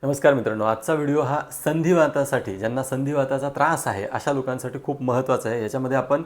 नमस्कार मित्रांनो, आजचा व्हिडिओ हा संधिवातासाठी, ज्यांना संधिवाताचा त्रास आहे अशा लोकांसाठी खूप महत्त्वाचा आहे। याच्यामध्ये आपण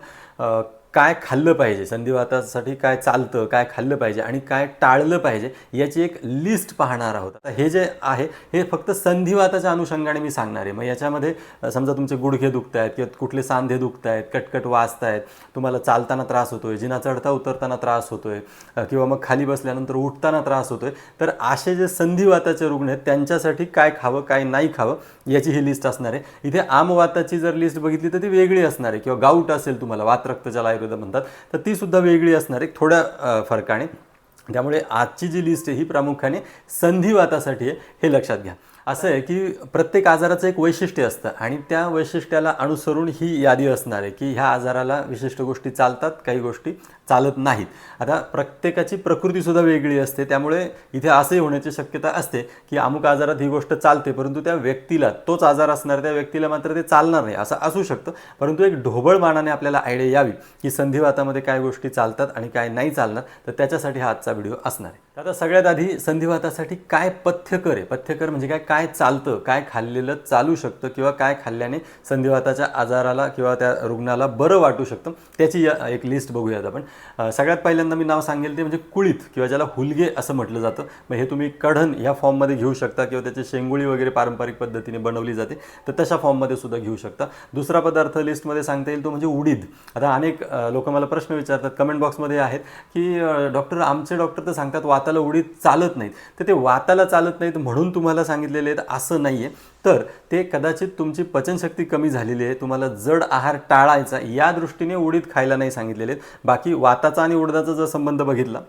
काय खाल्लं पाहिजे, संधिवातासाठी काय चालतं, काय खाल्लं पाहिजे आणि काय टाळलं पाहिजे याची एक लिस्ट पाहणार आहोत। आता हे जे आहे हे फक्त संधिवाताच्या अनुषंगाने मी सांगणार आहे। मग याच्यामध्ये समजा तुमचे गुडघे दुखतायत किंवा कुठले सांधे दुखतायत, कटकट वाजतायत, तुम्हाला चालताना त्रास होतोय, जिना चढता उतरताना त्रास होतोय किंवा मग खाली बसल्यानंतर उठताना त्रास होतोय, तर असे जे संधिवाताचे रुग्ण आहेत त्यांच्यासाठी काय खावं काय नाही खावं याची ही लिस्ट असणार आहे। इथे आमवाताची जर लिस्ट बघितली तर ती वेगळी असणार आहे, किंवा गाऊट असेल तुम्हाला, वातरक्त ज्याला आयुर्वेदात म्हणतात, तर ती सुद्धा वेगळी असणार आहे थोड्या फरकाने। त्यामुळे आजची जी लिस्ट आहे ही प्रामुख्याने संधिवातासाठी आहे, हे लक्षात घ्या। असं आहे की प्रत्येक आजाराचं एक वैशिष्ट्य असतं आणि त्या वैशिष्ट्याला अनुसरून ही यादी असणार आहे की ह्या आजाराला विशिष्ट गोष्टी चालतात, काही गोष्टी चालत नाहीत। आता प्रत्येकाची प्रकृतीसुद्धा वेगळी असते, त्यामुळे इथे असंही होण्याची शक्यता असते की अमुक आजारात ही गोष्ट चालते, परंतु त्या व्यक्तीला, तोच आजार असणार त्या व्यक्तीला मात्र ते चालणार नाही, असं असू शकतं। परंतु एक ढोबळ मानाने आपल्याला आयडिया यावी की संधिवातामध्ये काय गोष्टी चालतात आणि काय नाही चालणार, तर त्याच्यासाठी हा आजचा व्हिडिओ असणार आहे। आता सगळ्यात आधी संधिवातासाठी काय पथ्यकर आहे, पथ्यकर म्हणजे काय चालतं, काय खाल्लेलं चालू शकतं किंवा काय खाल्ल्याने संधिवाताच्या आजाराला किंवा त्या रुग्णाला बरं वाटू शकतं, त्याची एक लिस्ट बघूयात आपण। सगळ्यात पहिल्यांदा मी नाव सांगेल ते म्हणजे कुळीथ, किंवा ज्याला हुलगे असं म्हटलं जातं। मग हे तुम्ही कढण या फॉर्ममध्ये घेऊ शकता किंवा त्याची शेंगुळी वगैरे पारंपरिक पद्धतीने बनवली जाते, तर तशा फॉर्ममध्ये सुद्धा घेऊ शकता। दुसरा पदार्थ लिस्टमध्ये सांगता येईल तो म्हणजे उडीद। आता अनेक लोक मला प्रश्न विचारतात, कमेंट बॉक्समध्ये आहेत की डॉक्टर, आमचे डॉक्टर तर सांगतात वाताला उडीद चालत नाहीत, तर ते वाताला चालत नाहीत म्हणून तुम्हाला सांगितलेले आहेत असं नाही आहे, तर ते कदाचित तुमची पचनशक्ती कमी झालेली आहे, तुम्हाला जड आहार टाळायचा या दृष्टीने उडीद खायला नाही सांगितलेले आहेत। बाकी वाताचा आणि उडदाचा जर संबंध बघितला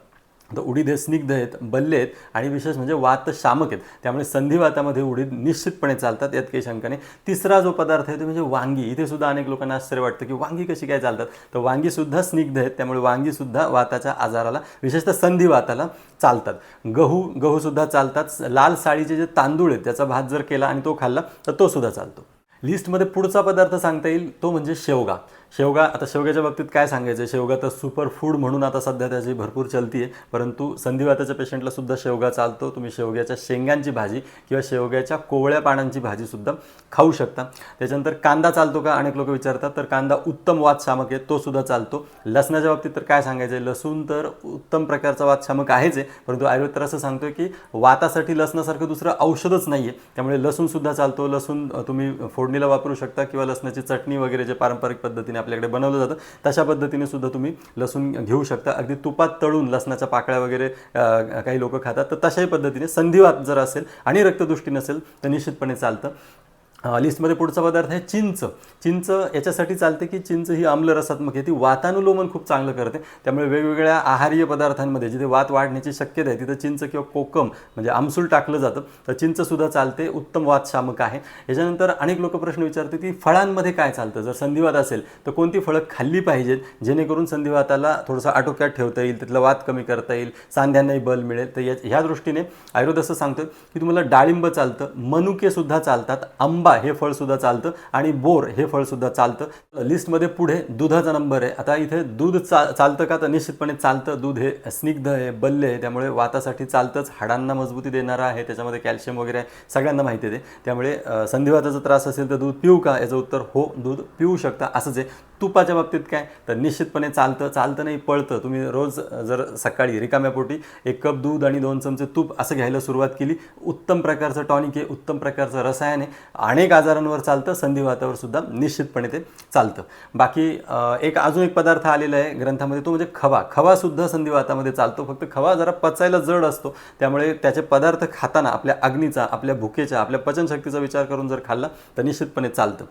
तर उडीद हे स्निग्ध आहेत, बल्ले आहेत आणि विशेष म्हणजे वातशामक आहेत, त्यामुळे संधिवातामध्ये उडीद निश्चितपणे चालतात, यात काही शंका नाही। तिसरा जो पदार्थ आहे तो म्हणजे वांगी। इथे सुद्धा अनेक लोकांना आश्चर्य वाटतं की वांगी कशी काय चालतात, तर वांगी सुद्धा स्निग्ध आहेत, त्यामुळे वांगी सुद्धा वाताच्या आजाराला, विशेषतः संधिवाताला चालतात। गहू सुद्धा चालतात। लाल साळीचे जे तांदूळ आहेत त्याचा भात जर केला आणि तो खाल्ला तर तो सुद्धा चालतो। लिस्टमध्ये पुढचा पदार्थ सांगता येईल तो म्हणजे शेवगा। शेवगा, आता शेवग्याच्या बाबतीत काय सांगायचं, शेवगा तर सुपर फूड म्हणून आता सध्या त्याची भरपूर चलती आहे, परंतु संधिवाताच्या पेशंटला सुद्धा शेवगा चालतो। तुम्ही शेवग्याच्या शेंगांची भाजी किंवा शेवग्याच्या कोवळ्या पानांची भाजी सुद्धा खाऊ शकता। त्याच्यानंतर कांदा चालतो का, अनेक लोक विचारतात, तर कांदा उत्तम वातशामक आहे, तो सुद्धा चालतो। लसणाच्या बाबतीत तर काय सांगायचं आहे, लसूण तर उत्तम प्रकारचा वातशामक आहेच आहे, परंतु आयुर्वेद तर असं सांगतोय की वातासाठी लसणासारखं दुसरं औषधच नाही आहे, त्यामुळे लसूण सुद्धा चालतो। लसूण तुम्ही फोडणीला वापरू शकता किंवा लसणाची चटणी वगैरे जे पारंपरिक पद्धतीने आपल्याकडे बनवलं जातं तशा पद्धतीने सुद्धा तुम्ही लसूण घेऊ शकता। अगदी तुपात तळून लसणाच्या पाकळ्या वगैरे काही लोक खातात, तर तशाही पद्धतीने संधिवात जर असेल आणि रक्तदृष्टी नसेल तर निश्चितपणे चालतं। लिस्टमध्ये पुढचा पदार्थ आहे चिंच। चिंच याच्यासाठी चालते की चिंच ही आम्लरसात्मक आहे, ती वातानुलोमन खूप चांगलं करते, त्यामुळे वेगवेगळ्या आहारीय पदार्थांमध्ये जिथे वात वाढण्याची शक्यता आहे तिथं चिंच किंवा कोकम म्हणजे आमसूल टाकलं जातं, तर चिंचसुद्धा चालते, उत्तम वातशामक आहे। याच्यानंतर अनेक लोक प्रश्न विचारते की फळांमध्ये काय चालतं, जर संधिवात असेल तर कोणती फळं खाल्ली पाहिजेत जेणेकरून संधिवाताला थोडंसं आटोक्यात ठेवता येईल, तिथलं वात कमी करता येईल, सांध्यांनाही बल मिळेल। तर ह्या दृष्टीने आयुर्वेद असं सांगतं की तुम्हाला डाळिंब चालतं, मनुकेसुद्धा चालतात, आंबा हे फळ सुद्धा चालतं आणि बोर हे फळ सुद्धा चालतं। लिस्टमध्ये पुढे दुधाचा नंबर आहे। आता इथे दूध चालतं का, तर निश्चितपणे चालतं। दूध हे स्निग्ध आहे, बल्ले आहे, त्यामुळे वातासाठी चालतंच, हाडांना मजबूती देणारं आहे, त्याच्यामध्ये कॅल्शियम वगैरे आहे, सगळ्यांना माहिती आहे ते, त्यामुळे संधिवाताचा त्रास असेल तर दूध पिऊ का, याचं उत्तर हो, दूध पिऊ शकता असंच आहे। तुपाच्या बाबतीत काय, तर निश्चितपणे चालतं नाही पळतं। तुम्ही रोज जर सकाळी रिकाम्या पोटी 1 कप दूध आणि 2 चमचे तूप असं घ्यायला सुरुवात केली, उत्तम प्रकारचं टॉनिक आहे, उत्तम प्रकारचं रसायन आहे, अनेक आजारांवर चालतं, संधिवातावर सुद्धा निश्चितपणे ते चालतं। बाकी अजून एक पदार्थ आलेला आहे ग्रंथामध्ये, तो म्हणजे खवा। खवा सुद्धा संधिवातामध्ये चालतो, फक्त खवा जरा पचायला जड असतो, त्यामुळे त्याचे पदार्थ खाताना आपल्या अग्नीचा, आपल्या भुकेच्या, आपल्या पचनशक्तीचा विचार करून जर खाल्ला तर निश्चितपणे चालतं।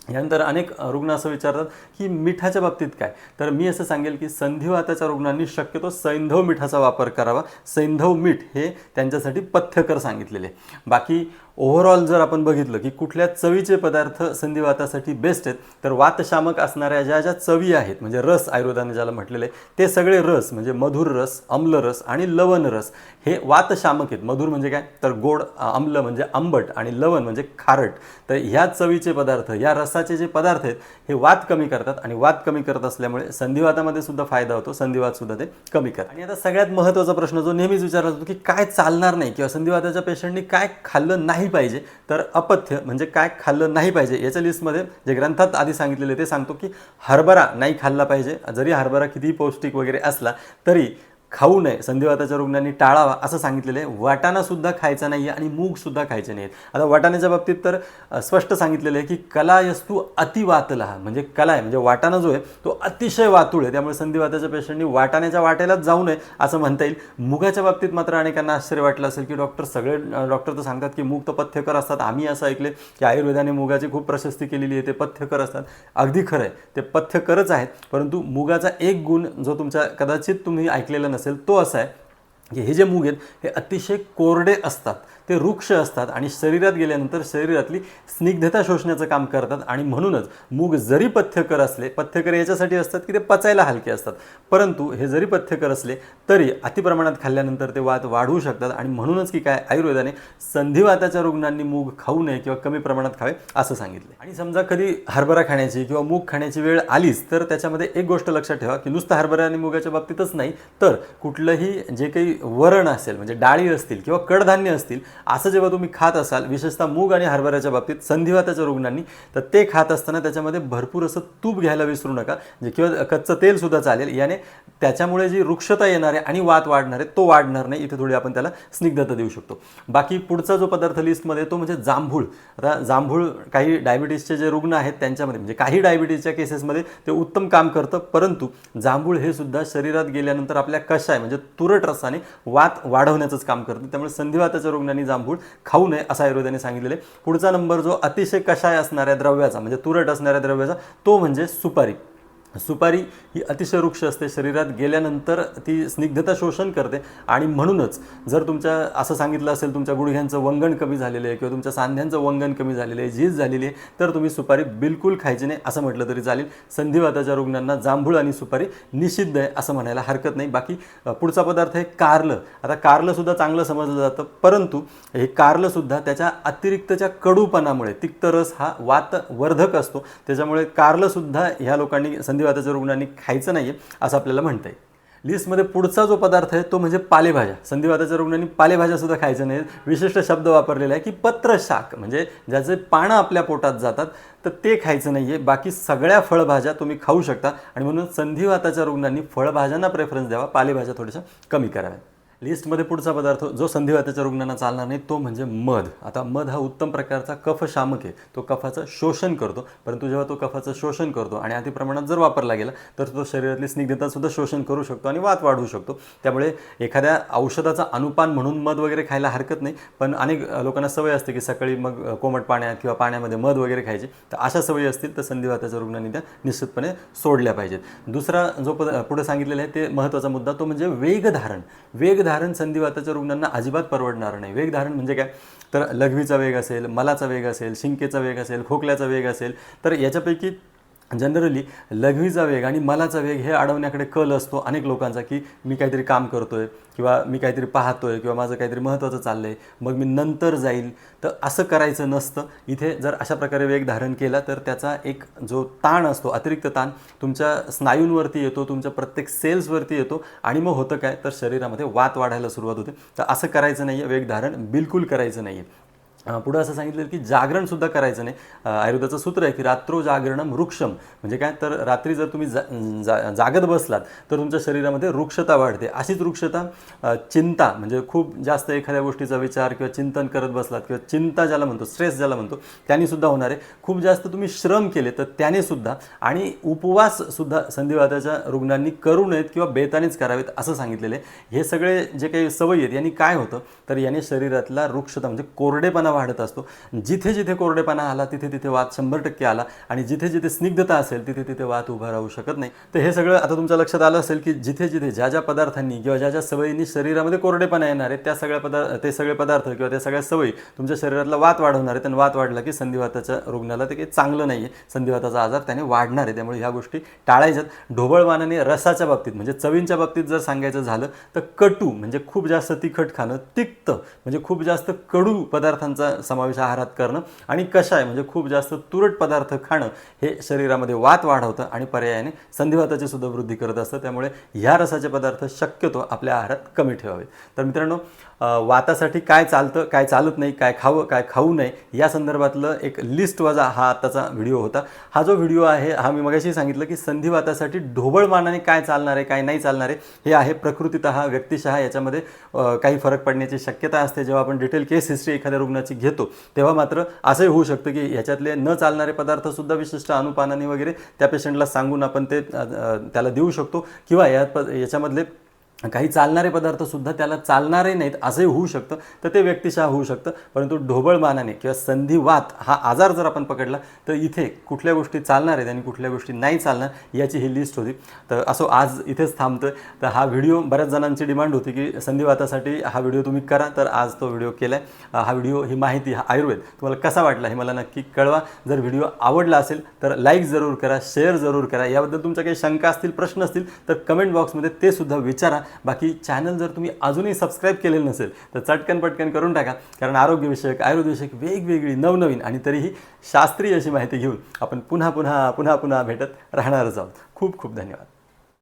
यानंतर अनेक रुग्ण असं विचारतात की मिठाच्या बाबतीत काय, तर मी असं सांगेल की संधिवाताच्या रुग्णांनी शक्यतो सैंधव मिठाचा वापर करावा। सैंधव मीठ हे त्यांच्यासाठी पथ्यकर सांगितलेले। बाकी ओव्हरऑल जर आपण बघितलं की कुठल्या चवीचे पदार्थ संधिवातासाठी बेस्ट आहेत, तर वातशामक असणाऱ्या ज्या ज्या चवी आहेत, म्हणजे रस आयुर्वेदाने ज्याला म्हटलेलं आहे, ते सगळे रस म्हणजे मधुर रस, आम्ल रस आणि लवण रस हे वातशामक आहेत। मधुर म्हणजे काय, तर गोड, आम्ल म्हणजे आंबट आणि लवण म्हणजे खारट, तर ह्या चवीचे पदार्थ, या रसाचे रसाचे जे पदार्थ आहेत हे वात कमी करतात आणि वात कमी करत असल्यामुळे संधिवातामध्ये सुद्धा फायदा होतो, संधिवात सुद्धा ते कमी करतात. आणि आता सगळ्यात महत्त्वाचा प्रश्न जो नेहमीच विचारला जातो की काय चालणार नाही किंवा संधिवाताच्या पेशंटनी काय खाल्लं नाही पाहिजे, तर अपथ्य म्हणजे काय खाल्लं नाही पाहिजे याच्या लिस्टमध्ये जे ग्रंथात आधी सांगितलेले ते सांगतो की हरभरा नाही खाल्ला पाहिजे. जरी हरभरा कितीही पौष्टिक वगैरे असला तरी खाऊ नये, संधिवाताच्या रुग्णांनी टाळावा असं सांगितलेलं आहे. वाटाणासुद्धा खायचा नाही आहे आणि मूगसुद्धा खायचे नाहीत. आता वाटाण्याच्या बाबतीत तर स्पष्ट सांगितलेलं आहे की कलायस्तु अतिवातलहा, म्हणजे कला आहे म्हणजे वाटाणा जो आहे तो अतिशय वातुळ आहे, त्यामुळे संधिवाताच्या पेशंटनी वाटाण्याच्या वाटेलाच जाऊ नये असं म्हणता येईल. मुगाच्या बाबतीत मात्र अनेकांना आश्चर्य वाटलं असेल की सगळे डॉक्टर तर सांगतात की मूग तर पथ्यकर असतात. आम्ही असं ऐकले की आयुर्वेदाने मुगाची खूप प्रशस्ती केलेली आहे, ते पथ्यकर असतात. अगदी खरं आहे, ते पथ्यकरच आहेत, परंतु मुगाचा एक गुण जो तुमच्या कदाचित तुम्ही ऐकलेला नसेल तो असा आहे की हे जे मूग आहेत हे अतिशय कोरडे असतात, ते वृक्ष असतात आणि शरीरात गेल्यानंतर शरीरातली स्निग्धता शोषण्याचं काम करतात. आणि म्हणूनच मूग जरी पथ्यकर असले, पथ्यकर याच्यासाठी असतात की ते पचायला हलके असतात, परंतु हे जरी पथ्यकर असले तरी अतिप्रमाणात खाल्ल्यानंतर ते वात वाढवू शकतात. आणि म्हणूनच की काय आयुर्वेदाने संधिवाताच्या रुग्णांनी मूग खाऊ नये किंवा कमी प्रमाणात खावे असं सांगितले. आणि समजा कधी हरभरा खाण्याची किंवा मूग खाण्याची वेळ आलीच तर त्याच्यामध्ये एक गोष्ट लक्षात ठेवा की नुसतं हरभरा आणि मुगाच्या बाबतीतच नाही तर कुठलंही जे काही वरण असेल म्हणजे डाळी असतील किंवा कडधान्य असतील असं जेव्हा तुम्ही खात असाल, विशेषतः मूग आणि हरभऱ्याच्या बाबतीत संधिवाताच्या रुग्णांनी, तर ते खात असताना त्याच्यामध्ये भरपूर असं तूप घ्यायला विसरू नका, जे किंवा कच्चं तेल सुद्धा चालेल. याने त्याच्यामुळे जी वृक्षता येणार आहे आणि वात वाढणार आहे तो वाढणार नाही. इथे थोडी आपण त्याला स्निग्धता देऊ शकतो. बाकी पुढचा जो पदार्थ लिस्टमध्ये तो म्हणजे जांभूळ. आता जांभूळ काही डायबिटीसचे जे रुग्ण आहेत त्यांच्यामध्ये म्हणजे काही डायबिटीसच्या केसेसमध्ये ते उत्तम काम करतं, परंतु जांभूळ हे सुद्धा शरीरात गेल्यानंतर आपल्या कषाय म्हणजे तुरट रसाने वात वाढवण्याचंच काम करतं. त्यामुळे संधिवाताच्या रुग्णांनी जांभूळ खाऊ नये असं आयुर्वेदाने सांगितलेलं आहे. पुढचा नंबर जो अतिशय कषाय असणाऱ्या द्रव्याचा म्हणजे तुरट असणाऱ्या द्रव्याचा तो म्हणजे सुपारी. सुपारी ही अतिशय वृक्ष असते, शरीरात गेल्यानंतर ती स्निग्धता शोषण करते आणि म्हणूनच जर तुमच्या असं सांगितलं असेल तुमच्या गुडघ्यांचं वंगण कमी झालेलं आहे किंवा तुमच्या सांध्यांचं वंगण कमी झालेलं आहे, झीज झालेली आहे, तर तुम्ही सुपारी बिलकुल खायची नाही असं म्हटलं तरी चालेल. संधिवाताच्या रुग्णांना जांभूळ आणि सुपारी निषिद्ध आहे असं म्हणायला हरकत नाही. बाकी पुढचा पदार्थ आहे कारलं. आता कारलंसुद्धा चांगलं समजलं जातं, परंतु हे कारलंसुद्धा त्याच्या अतिरिक्तच्या कडूपणामुळे, तिक्त रस हा वातवर्धक असतो, त्याच्यामुळे कारलंसुद्धा ह्या लोकांनी संधिवाताच्या रुग्णांनी खायचं नाही असं आपल्याला म्हणता येईल. लिस्टमध्ये पुढचा जो पदार्थ आहे तो म्हणजे पालेभाज्या. संधिवाताच्या रुग्णांनी पालेभाज्यासुद्धा खायचं नाही. विशिष्ट शब्द वापरलेला आहे की पत्रशाक म्हणजे ज्याचे पानं आपल्या पोटात जातात तर ते खायचं नाही आहे. बाकी सगळ्या फळभाज्या तुम्ही खाऊ शकता आणि म्हणून संधिवाताच्या रुग्णांनी फळभाज्यांना प्रेफरन्स द्यावा, पालेभाज्या थोड्याशा कमी कराव्या. लिस्टमध्ये पुढचा पदार्थ जो संधिवाताच्या रुग्णांना चालणार नाही तो म्हणजे मध. आता मध हा उत्तम प्रकारचा कफशामक आहे, तो कफाचं शोषण करतो, परंतु जेव्हा तो कफाचं शोषण करतो आणि अतिप्रमाणात जर वापरला गेला तर तो शरीरातली स्निग्धतासुद्धा शोषण करू शकतो आणि वात वाढवू शकतो. त्यामुळे एखाद्या औषधाचा अनुपान म्हणून मध वगैरे खायला हरकत नाही, पण अनेक लोकांना सवय असते की सकाळी मग कोमट पाण्यात किंवा पाण्यामध्ये मध वगैरे खायचे, तर अशा सवयी असतील तर संधिवाताच्या रुग्णांनी त्या निश्चितपणे सोडल्या पाहिजेत. दुसरा जो पुढे सांगितलेला आहे ते महत्त्वाचा मुद्दा तो म्हणजे वेगधारण. वेगधारण संधिवाताच्या रुग्णांना अजिबात परवडणार नाही. वेगधारण म्हणजे काय, तर लघवीचा वेग असेल, मलाचा वेग असेल, शिंकेचा वेग असेल, खोकल्याचा वेग असेल, तर याच्यापैकी जनरली लघवीचा वेग आणि मलाचा वेग हे अडवण्याकडे कल असतो अनेक लोकांचा की मी काहीतरी काम करतोय किंवा मी काहीतरी पाहतोय किंवा माझं काहीतरी महत्त्वाचं चाललंय मग मी नंतर जाईल, तर असं करायचं नसतं. इथे जर अशा प्रकारे वेग धारण केला तर त्याचा एक जो ताण असतो, अतिरिक्त ताण तुमच्या स्नायूंवरती येतो, तुमच्या प्रत्येक सेल्सवरती येतो आणि मग होतं काय, तर शरीरामध्ये वात वाढायला सुरुवात होते. तर असं करायचं नाही आहे, वेग धारण बिलकुल करायचं नाही आहे. पुढे असं सांगितलं की जागरणसुद्धा करायचं नाही. आयुर्वेदाचं सूत्र आहे की रात्रो जागरणम वृक्षम, म्हणजे काय, तर रात्री जर तुम्ही जागत बसलात तर तुमच्या शरीरामध्ये वृक्षता वाढते. अशीच वृक्षता चिंता म्हणजे खूप जास्त एखाद्या गोष्टीचा विचार किंवा चिंतन करत बसलात किंवा चिंता ज्याला म्हणतो, स्ट्रेस ज्याला म्हणतो, त्यानेसुद्धा होणार आहे. खूप जास्त तुम्ही श्रम केले तर त्यानेसुद्धा, आणि उपवाससुद्धा संधिवाताच्या रुग्णांनी करू नयेत किंवा बेतानेच करावेत असं सांगितलेलं आहे. हे सगळे जे काही सवयी आहेत यांनी काय होतं, तर याने शरीरातला वृक्षता म्हणजे कोरडेपणा वाढत असतो. जिथे जिथे कोरडेपणा आला तिथे तिथे वात 100% आला आणि जिथे जिथे स्निग्धता असेल तिथे तिथे वात उभा राहू शकत नाही. तर हे सगळं आता तुमच्या लक्षात आलं असेल की जिथे जिथे ज्या ज्या पदार्थांनी किंवा ज्या ज्या सवयींनी शरीरामध्ये कोरडेपणा येणार आहे त्या सगळ्या ते सगळे पदार्थ किंवा त्या सगळ्या सवयी तुमच्या शरीरातला वात वाढवणार आहेत आणि वात वाढला की संधिवाताच्या रुग्णाला ते काही चांगलं नाही आहे, संधिवाताचा आजार त्याने वाढणार आहे. त्यामुळे ह्या गोष्टी टाळायच्यात. ढोबळमानाने रसाच्या बाबतीत म्हणजे चवींच्या बाबतीत जर सांगायचं झालं तर कटू म्हणजे खूप जास्त तिखट खाणं, तिक्त म्हणजे खूप जास्त कडू पदार्थांचा पदार्थांचा समावेश आहारात करणं आणि कषाय म्हणजे खूप जास्त तुरट पदार्थ खाणं हे शरीरामध्ये वात वाढवतं आणि पर्यायाने संधिवाताची सुद्धा वृद्धी करत असतं. त्यामुळे ह्या रसाचे पदार्थ शक्यतो आपल्या आहारात कमी ठेवावे. तर मित्रांनो, वातासाठी काय चालतं, काय चालत नाही, काय खावं, काय खाऊ नये या संदर्भातलं एक लिस्ट वजा हा आत्ताचा व्हिडिओ होता. हा जो व्हिडिओ आहे हा मी मगाशी सांगितलं की संधिवातासाठी ढोबळमानाने काय चालणार आहे, काय नाही चालणार आहे हे आहे प्रकृतीतः, व्यक्तिशः याच्यामध्ये काही फरक पडण्याची शक्यता असते. जेव्हा आपण डिटेल केस हिस्ट्री एखाद्या रुग्णाची घेतो तेव्हा मात्र असंही होऊ शकतं की ह्याच्यातले न चालणारे पदार्थसुद्धा विशिष्ट अनुपानाने वगैरे त्या पेशंटला सांगून आपण ते त्याला देऊ शकतो किंवा याच्यामधले काही चालणारे पदार्थसुद्धा त्याला चालणारे नाहीत असंही होऊ शकतं. तर ते व्यक्तिशः होऊ शकतं. परंतु ढोबळमानाने किंवा संधिवात हा आजार जर आपण पकडला तर इथे कुठल्या गोष्टी चालणार आहेत आणि कुठल्या गोष्टी नाही चालणार याची ही लिस्ट होती. तर असो आज इथेच थांबतोय. तर हा व्हिडिओ बऱ्याच जणांची डिमांड होती की संधिवातासाठी हा व्हिडिओ तुम्ही करा, तर आज तो व्हिडिओ केला आहे. हा व्हिडिओ, ही माहिती, हा आयुर्वेद तुम्हाला कसा वाटला हे मला नक्की कळवा. जर व्हिडिओ आवडला असेल तर लाईक जरूर करा, शेअर जरूर करा. याबद्दल तुमच्या काही शंका असतील, प्रश्न असतील तर कमेंट बॉक्समध्ये ते सुद्धा विचारा. बाकी चॅनल जर तुम्ही अजूनही सबस्क्राईब केलेलं नसेल तर चटकन पटकन करून टाका, कारण आरोग्यविषयक, आयुर्वेदविषयक वेगवेगळी नवनवीन आणि तरीही शास्त्रीय अशी माहिती घेऊन आपण पुन्हा भेटत राहणारच आहोत. खूप खूप धन्यवाद.